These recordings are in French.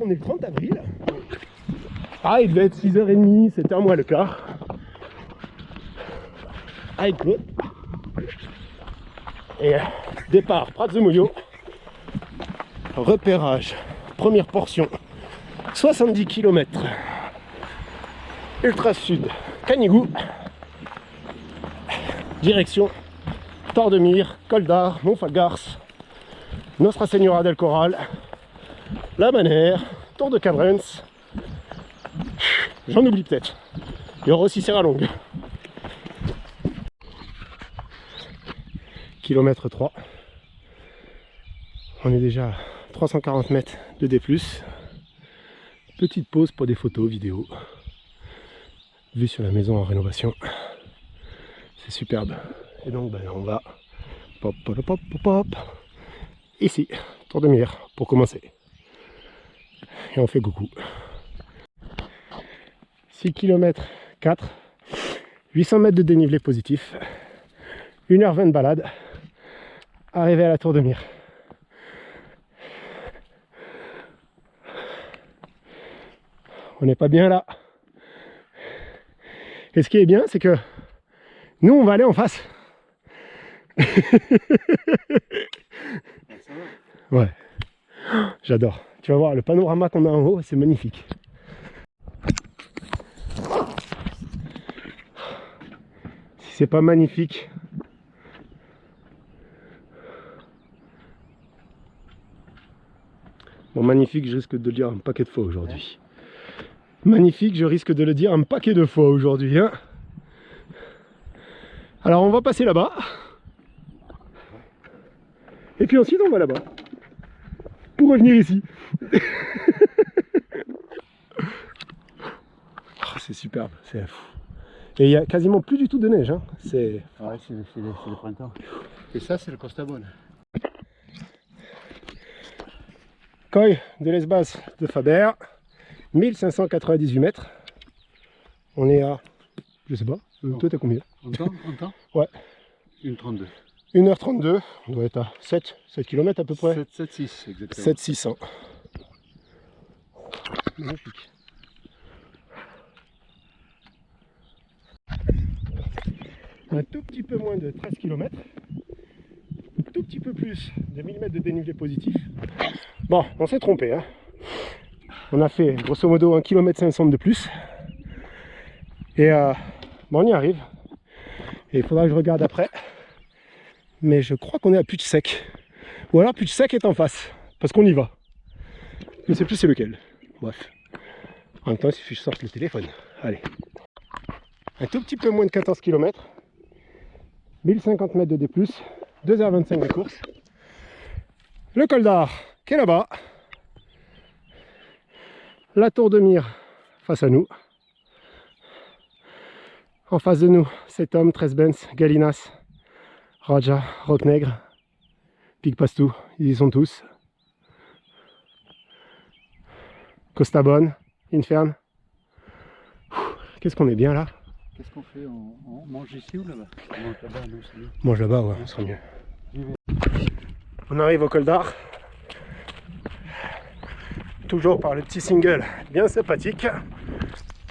on est le 30 avril. Ah, il devait être 6h30, 7h moins le quart. Avec Claude. Et départ Prats de Moyo. Repérage, première portion, 70 km. Ultra Sud, Canigou. Direction Tordemire, Col d'Ar, Montfalgars, Nostra Señora del Corral, La Manère, Tour de Cabrens. J'en oublie peut-être. Il y aura aussi Serralongue. Kilomètre 3. On est déjà à 340 mètres de D+. Petite pause pour des photos, vidéos. Vue sur la maison en rénovation. C'est superbe. Et donc ben, on va pop, pop, pop, pop, pop. Ici, Tordemire pour commencer. Et on fait coucou. 6 km 4, 800 mètres de dénivelé positif, 1h20 de balade, arrivé à la Tordemire. On n'est pas bien là. Et ce qui est bien, c'est que nous, on va aller en face. Ouais, j'adore. Tu vas voir le panorama qu'on a en haut, c'est magnifique. Si c'est pas magnifique, bon, magnifique, je risque de le dire un paquet de fois aujourd'hui. Magnifique, je risque de le dire un paquet de fois aujourd'hui, hein. Alors on va passer là-bas. Et puis ensuite on va là-bas. Pour revenir ici. Oh, c'est superbe, c'est fou. Et il n'y a quasiment plus du tout de neige, hein. C'est... Ouais, c'est le printemps. Et ça, c'est le Costabone. Coy de l'Esbas de Faber, 1598 mètres. On est à, je sais pas, toi t'as combien? En temps Ouais. 1h32. 1h32, on doit être à 7 km à peu près. 7,6 exactement. 7,600. Magnifique. Un tout petit peu moins de 13 km. Un tout petit peu plus de 1000 mètres de dénivelé positif. Bon, on s'est trompé, hein. On a fait grosso modo 1,5 km de plus. Et bon, on y arrive. Et il faudra que je regarde après. Mais je crois qu'on est à Puig Sec. Ou alors Puig Sec est en face. Parce qu'on y va. Je ne sais plus c'est lequel. Bref. En même temps, il suffit que je sorte le téléphone. Allez. Un tout petit peu moins de 14 km. 1050 mètres de D+. 2h25 de course. Le Col d'Ar qui est là-bas. La Tordemire face à nous. En face de nous, cet homme, Tresbens, Galinas, Raja, Roquenègre, Pic Pastou, ils y sont tous. Costabone, Infern. Qu'est-ce qu'on est bien là. Qu'est-ce qu'on fait? On mange ici ou là-bas? On mange là-bas, non, c'est mieux. Mange là-bas, ouais, on sera mieux. On arrive au Col d'Ar. Toujours par le petit single bien sympathique.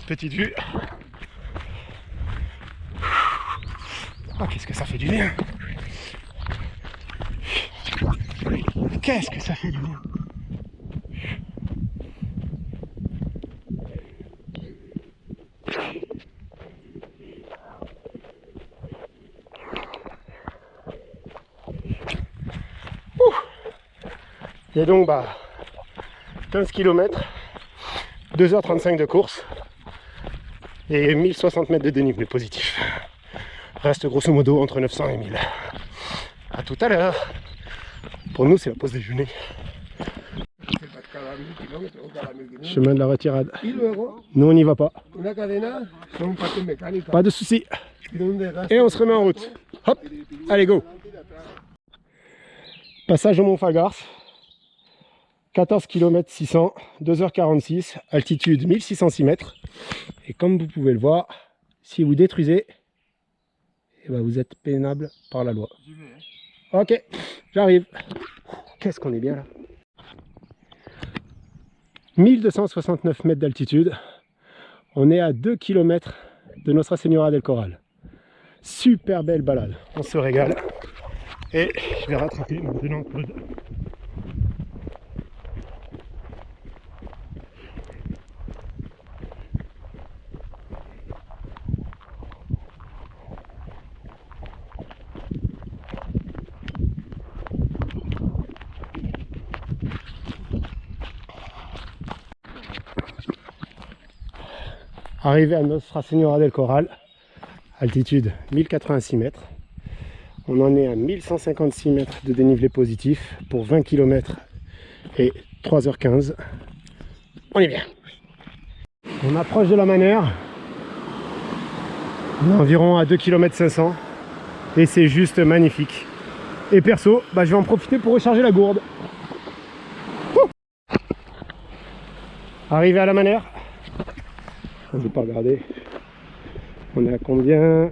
Petite vue. Ah, qu'est-ce que ça fait du bien. Qu'est-ce que ça fait du bien. Et donc 15 km, 2h35 de course et 1060 mètres de dénivelé positif. Reste grosso modo entre 900 et 1000. A tout à l'heure. Pour nous c'est la pause déjeuner. Chemin de la retirade. Nous on n'y va pas. Pas de soucis. Et on se remet en route. Hop, allez go. Passage au Montfalgars. 14 km 600, 2h46, altitude 1606 mètres. Et comme vous pouvez le voir, si vous détruisez, eh ben vous êtes pénable par la loi. Ok, j'arrive. Qu'est-ce qu'on est bien là. 1269 mètres d'altitude. On est à 2 km de Nostra Señora del Corral. Super belle balade, on se régale. Et je vais rattraper maintenant Claude. Arrivé à Nostra Señora del Corral, altitude 1086 mètres. On en est à 1156 mètres de dénivelé positif pour 20 km et 3h15. On est bien. On approche de la Manère. On est environ à 2 km 500 et c'est juste magnifique. Et perso, je vais en profiter pour recharger la gourde. Arrivé à la Manère. Je ne vais pas regarder. On est à combien?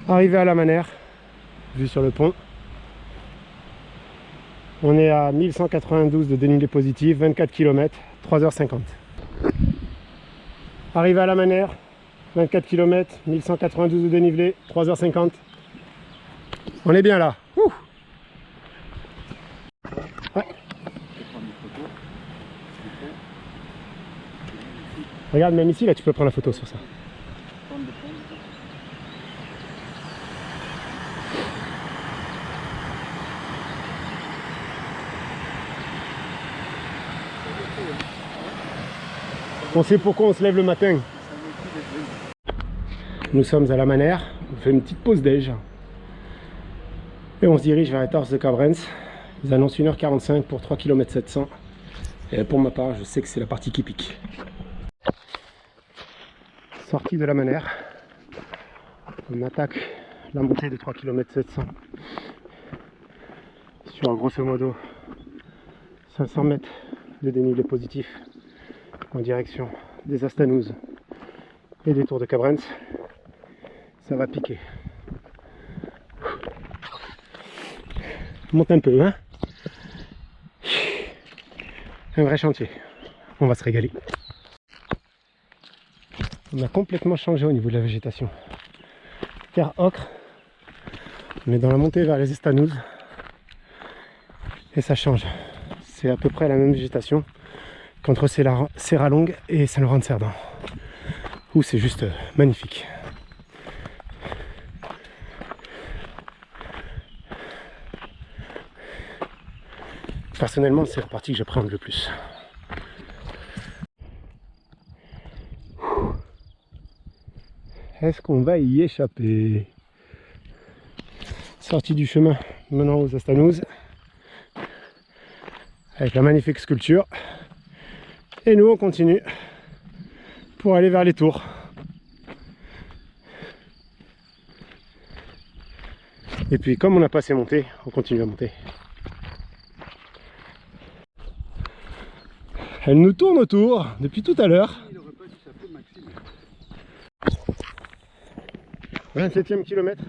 Arrivé à la Manère, vue sur le pont. On est à 1192 de dénivelé positif, 24 km, 3h50. Arrivé à la Manère, 24 km, 1192 de dénivelé, 3h50. On est bien là. Ouh. Ouais. Regarde, même ici, là, tu peux prendre la photo sur ça. On sait pourquoi on se lève le matin. Nous sommes à la Manère, on fait une petite pause déj. Et on se dirige vers les Torres de Cabrens. Ils annoncent 1h45 pour 3 km 700. Et pour ma part, je sais que c'est la partie qui pique. Sortie de la Manère. On attaque la montée de 3 km 700. Sur grosso modo 500 mètres de dénivelé positif en direction des Astanouzes et des Tours de Cabrens. Ça va piquer. Monte un peu, hein. Un vrai chantier. On va se régaler. On a complètement changé au niveau de la végétation. Terre ocre. On est dans la montée vers les Astanouzes. Et ça change. C'est à peu près la même végétation qu'entre Serralongue et Saint-Laurent-de-Cerdan, où c'est juste magnifique. Personnellement, c'est la partie que j'appréhende le plus. Est-ce qu'on va y échapper? Sortie du chemin menant aux Astanouzes, avec la magnifique sculpture. Et nous on continue pour aller vers les Tours. Et puis comme on n'a pas assez monté, on continue à monter. Elle nous tourne autour depuis tout à l'heure. 27e kilomètre.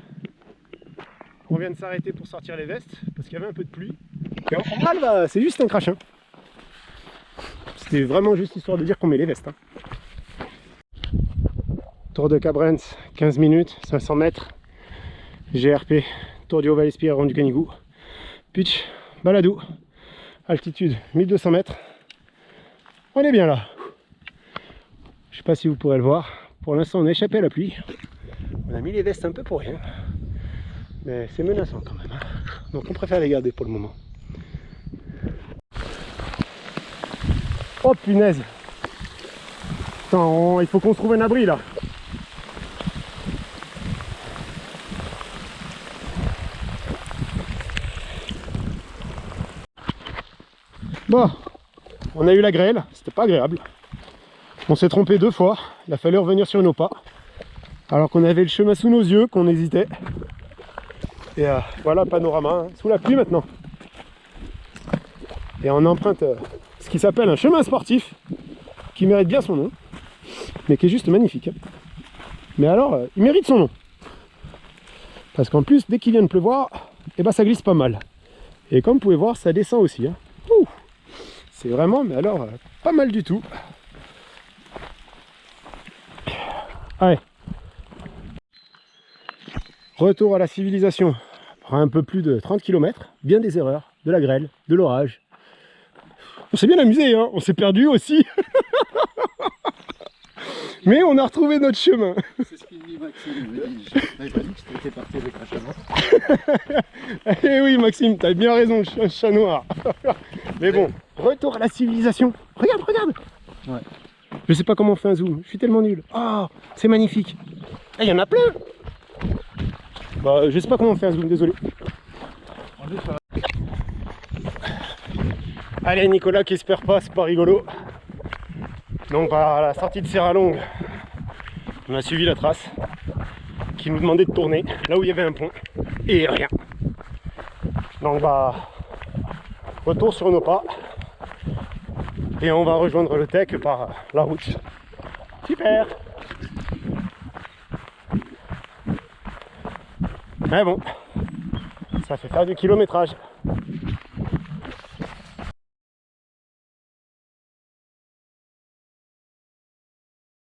On vient de s'arrêter pour sortir les vestes parce qu'il y avait un peu de pluie. Et en général, c'est juste un crachin. C'était vraiment juste histoire de dire qu'on met les vestes. Tour de Cabrens, 15 minutes, 500 mètres. GRP, Tour du Haut-Val-Espire, Rond du Canigou. Pitch, Baladou. Altitude 1200 mètres. On est bien là. Je sais pas si vous pourrez le voir. Pour l'instant, on a échappé à la pluie. On a mis les vestes un peu pour rien. Mais c'est menaçant quand même. Donc on préfère les garder pour le moment. Oh punaise! Attends, il faut qu'on se trouve un abri là. Bon, on a eu la grêle, c'était pas agréable. On s'est trompé 2 fois, il a fallu revenir sur nos pas. Alors qu'on avait le chemin sous nos yeux, qu'on hésitait. Et voilà le panorama, hein, sous la pluie maintenant. Et on emprunte ce qui s'appelle un chemin sportif, qui mérite bien son nom, mais qui est juste magnifique. Mais alors, il mérite son nom. Parce qu'en plus, dès qu'il vient de pleuvoir, eh ben, ça glisse pas mal. Et comme vous pouvez voir, ça descend aussi. Hein. Ouh, c'est vraiment, mais alors, pas mal du tout. Allez. Retour à la civilisation. Après un peu plus de 30 km, bien des erreurs, de la grêle, de l'orage. On s'est bien amusé, hein, on s'est perdu aussi. Mais on a retrouvé notre chemin. C'est ce qu'il dit Maxime. J'avais pas dit que tu étais parti avec un chat noir. Eh oui Maxime, t'as bien raison, je suis un chat noir. Mais bon, retour à la civilisation. Regarde, regarde. Ouais. Je sais pas comment on fait un zoom, je suis tellement nul. Oh, c'est magnifique. Il y en a plein. Bah, je sais pas comment on fait un zoom, désolé. Allez Nicolas qui espère pas, c'est pas rigolo. Donc à la sortie de Serralongue, on a suivi la trace qui nous demandait de tourner là où il y avait un pont et rien. Donc bah retour sur nos pas et on va rejoindre le Tech par la route. Super. Mais bon, ça fait faire du kilométrage.